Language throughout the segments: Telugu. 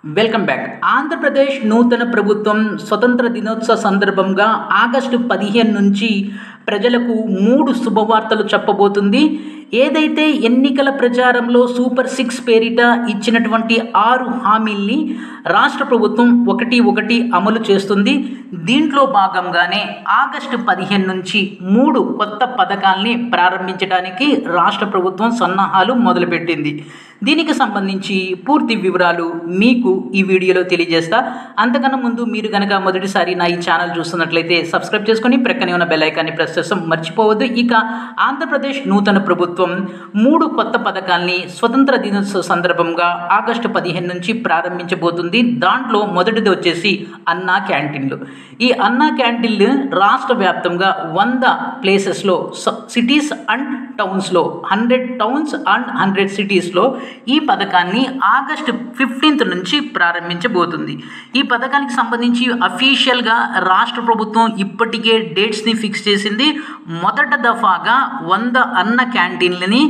Welcome back. ఆంధ్రప్రదేశ్ నూతన ప్రభుత్వం స్వతంత్ర దినోత్సవ సందర్భంగా ఆగస్టు 15 నుంచి ప్రజలకు 3 శుభవార్తలు చెప్పబోతుంది. ఏదైతే ఎన్నికల ప్రచారంలో సూపర్ 6 పేరిట ఇచ్చినటువంటి 6 హామీల్ని రాష్ట్ర ప్రభుత్వం ఒకటి అమలు చేస్తుంది. దీంట్లో భాగంగానే ఆగస్టు 15 నుంచి 3 కొత్త పథకాల్ని ప్రారంభించడానికి రాష్ట్ర ప్రభుత్వం సన్నాహాలు మొదలుపెట్టింది. దీనికి సంబంధించి పూర్తి వివరాలు మీకు ఈ వీడియోలో తెలియజేస్తా. అంతకన్నా ముందు మీరు కనుక మొదటిసారి నా ఈ ఛానల్ చూస్తున్నట్లయితే సబ్స్క్రైబ్ చేసుకొని ప్రక్కనే ఉన్న బెల్ ఐకాన్ని ప్రెస్ చేస్తాం మర్చిపోవద్దు. ఇక ఆంధ్రప్రదేశ్ నూతన ప్రభుత్వం 3 కొత్త పథకాల్ని స్వతంత్ర దినోత్సవ సందర్భంగా ఆగస్టు 15 నుంచి ప్రారంభించబోతుంది. దాంట్లో మొదటిది వచ్చేసి అన్నా క్యాంటీన్లు. ఈ అన్నా క్యాంటీన్లు రాష్ట్ర వ్యాప్తంగా 100 ప్లేసెస్లో సిటీస్ అండ్ టౌన్స్లో 100 టౌన్స్ అండ్ 100 సిటీస్లో ఈ పథకాన్ని ఆగస్టు 15 నుంచి ప్రారంభించబోతుంది. ఈ పథకానికి సంబంధించి అఫీషియల్గా రాష్ట్ర ప్రభుత్వం ఇప్పటికే డేట్స్ని ఫిక్స్ చేసింది. మొదట దఫాగా 100 అన్న క్యాంటీన్లని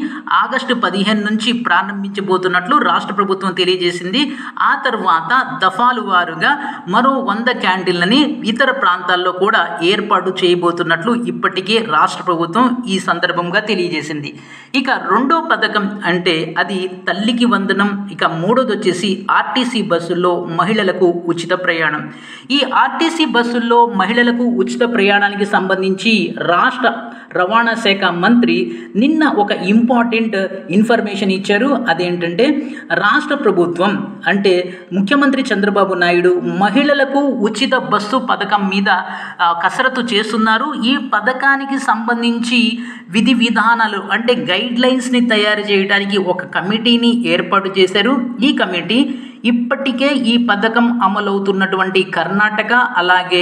ఆగస్టు 15 నుంచి ప్రారంభించబోతున్నట్లు రాష్ట్ర ప్రభుత్వం తెలియజేసింది. ఆ తర్వాత దఫాలు వారుగా మరో 100 క్యాంటీన్లని ఇతర ప్రాంతాల్లో కూడా ఏర్పాటు చేయబోతున్నట్లు ఇప్పటికే రాష్ట్ర ప్రభుత్వం ఈ సందర్భంగా తెలియజేసింది. ఇక రెండో పథకం అంటే అది తల్లికి వందనం. ఇక మూడోది వచ్చేసి ఆర్టీసీ బస్సుల్లో మహిళలకు ఉచిత ప్రయాణం. ఈ ఆర్టీసీ బస్సుల్లో మహిళలకు ఉచిత ప్రయాణానికి సంబంధించి రాష్ట్ర రవాణా శాఖ మంత్రి నిన్న ఒక ఇంపార్టెంట్ ఇన్ఫర్మేషన్ ఇచ్చారు. అదేంటంటే రాష్ట్ర ప్రభుత్వం అంటే ముఖ్యమంత్రి చంద్రబాబు నాయుడు మహిళలకు ఉచిత బస్సు పథకం మీద కసరత్తు చేస్తున్నారు. ఈ పథకానికి సంబంధించి విధి విధానాలు అంటే గైడ్ లైన్స్ని తయారు చేయడానికి ఒక కమిటీని ఏర్పాటు చేశారు. ఈ కమిటీ ఇప్పటికే ఈ పథకం అమలవుతున్నటువంటి కర్ణాటక అలాగే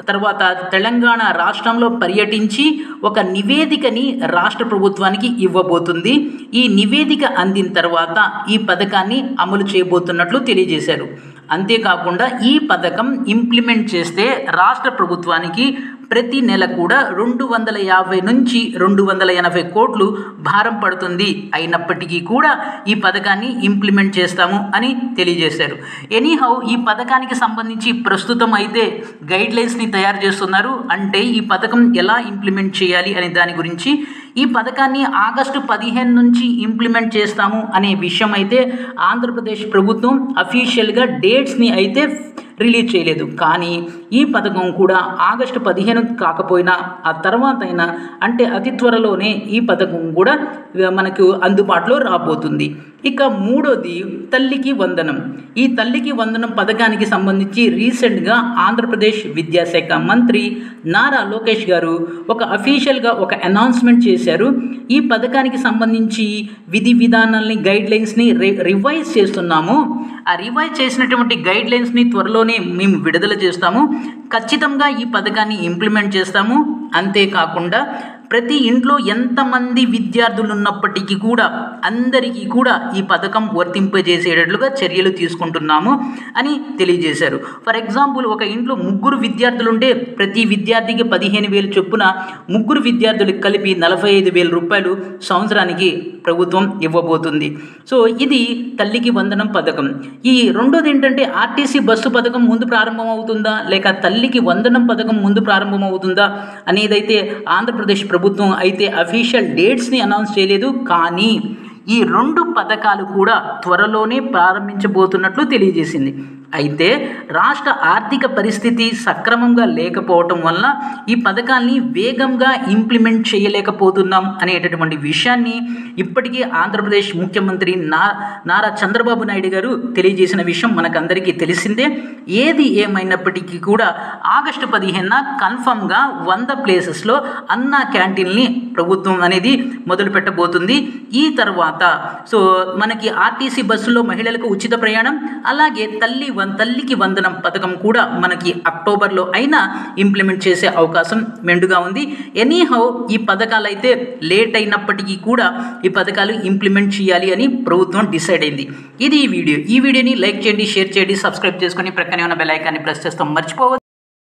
తర్వాత తెలంగాణ రాష్ట్రంలో పర్యటించి ఒక నివేదికని రాష్ట్ర ప్రభుత్వానికి ఇవ్వబోతుంది. ఈ నివేదిక అందిన తర్వాత ఈ పథకాన్ని అమలు చేయబోతున్నట్లు తెలియజేశారు. అంతేకాకుండా ఈ పథకం ఇంప్లిమెంట్ చేస్తే రాష్ట్ర ప్రభుత్వానికి ప్రతి నెల కూడా 250 నుంచి 280 కోట్లు భారం పడుతుంది. అయినప్పటికీ కూడా ఈ పథకాన్ని ఇంప్లిమెంట్ చేస్తాము అని తెలియజేశారు. ఎనీహౌ ఈ పథకానికి సంబంధించి ప్రస్తుతం అయితే గైడ్ లైన్స్ని తయారు చేస్తున్నారు. అంటే ఈ పథకం ఎలా ఇంప్లిమెంట్ చేయాలి అనే దాని గురించి ఈ పథకాన్ని ఆగస్టు 15 నుంచి ఇంప్లిమెంట్ చేస్తాము అనే విషయం అయితే ఆంధ్రప్రదేశ్ ప్రభుత్వం అఫీషియల్గా డేట్స్ని అయితే రిలీజ్ చేయలేదు. కానీ ఈ పథకం కూడా ఆగస్టు 15 కాకపోయినా ఆ తర్వాత అయినా అంటే అతి త్వరలోనే ఈ పథకం కూడా మనకు అందుబాటులో రాబోతుంది. ఇక మూడోది తల్లికి వందనం. ఈ తల్లికి వందనం పథకానికి సంబంధించి రీసెంట్గా ఆంధ్రప్రదేశ్ విద్యాశాఖ మంత్రి నారా లోకేష్ గారు ఒక అఫీషియల్గా ఒక అనౌన్స్మెంట్ చేశారు. ఈ పథకానికి సంబంధించి విధి విధానాల్ని గైడ్ లైన్స్ని రివైజ్ చేస్తున్నాము. ఆ రివైజ్ చేసినటువంటి గైడ్ లైన్స్ని త్వరలోనే మేము విడుదల చేస్తాము. ఖచ్చితంగా ఈ పథకాన్ని ఇంప్లిమెంట్ చేస్తాము. అంతేకాకుండా ప్రతి ఇంట్లో ఎంతమంది విద్యార్థులు ఉన్నప్పటికీ కూడా అందరికీ కూడా ఈ పథకం వర్తింపజేసేటట్లుగా చర్యలు తీసుకుంటున్నాము అని తెలియజేశారు. ఫర్ ఎగ్జాంపుల్ ఒక ఇంట్లో 3 విద్యార్థులు ఉంటే ప్రతి విద్యార్థికి 15,000 చొప్పున 3 విద్యార్థులకు కలిపి 45,000 రూపాయలు సంవత్సరానికి ప్రభుత్వం ఇవ్వబోతుంది. సో ఇది తల్లికి వందనం పథకం. ఈ రెండోది ఏంటంటే ఆర్టీసీ బస్సు పథకం ముందు ప్రారంభం అవుతుందా లేక తల్లికి వందనం పథకం ముందు ప్రారంభం అవుతుందా అనేదైతే ఆంధ్రప్రదేశ్ ప్రభుత్వం అయితే అఫీషియల్ డేట్స్ని అనౌన్స్ చేయలేదు. కానీ ఈ 2 పథకాలు కూడా త్వరలోనే ప్రారంభించబోతున్నట్లు తెలియజేసింది. అయితే రాష్ట్ర ఆర్థిక పరిస్థితి సక్రమంగా లేకపోవటం వల్ల ఈ పథకాల్ని వేగంగా ఇంప్లిమెంట్ చేయలేకపోతున్నాం అనేటటువంటి విషయాన్ని ఇప్పటికీ ఆంధ్రప్రదేశ్ ముఖ్యమంత్రి నారా చంద్రబాబు నాయుడు గారు తెలియజేసిన విషయం మనకందరికీ తెలిసిందే. ఏది ఏమైనప్పటికీ కూడా ఆగస్టు 15 కన్ఫర్మ్గా 100 ప్లేసెస్లో అన్నా క్యాంటీన్ని ప్రభుత్వం అనేది మొదలు పెట్టబోతుంది. ఈ తర్వాత సో మనకి ఆర్టీసీ బస్సులో మహిళలకు ఉచిత ప్రయాణం అలాగే తల్లికి వందనం పథకం కూడా మనకి అక్టోబర్లో అయినా ఇంప్లిమెంట్ చేసే అవకాశం మెండుగా ఉంది. ఎనీహౌ ఈ పథకాలు అయితే లేట్ అయినప్పటికీ కూడా ఈ పథకాలు ఇంప్లిమెంట్ చేయాలి అని ప్రభుత్వం డిసైడ్ అయింది. ఇది ఈ వీడియోని లైక్ చేయండి, షేర్ చేయండి, సబ్స్క్రైబ్ చేసుకొని ప్రక్కనే ఉన్న బెల్ ఐకాన్ని ప్రెస్ చేస్తాం మర్చిపోవద్దు.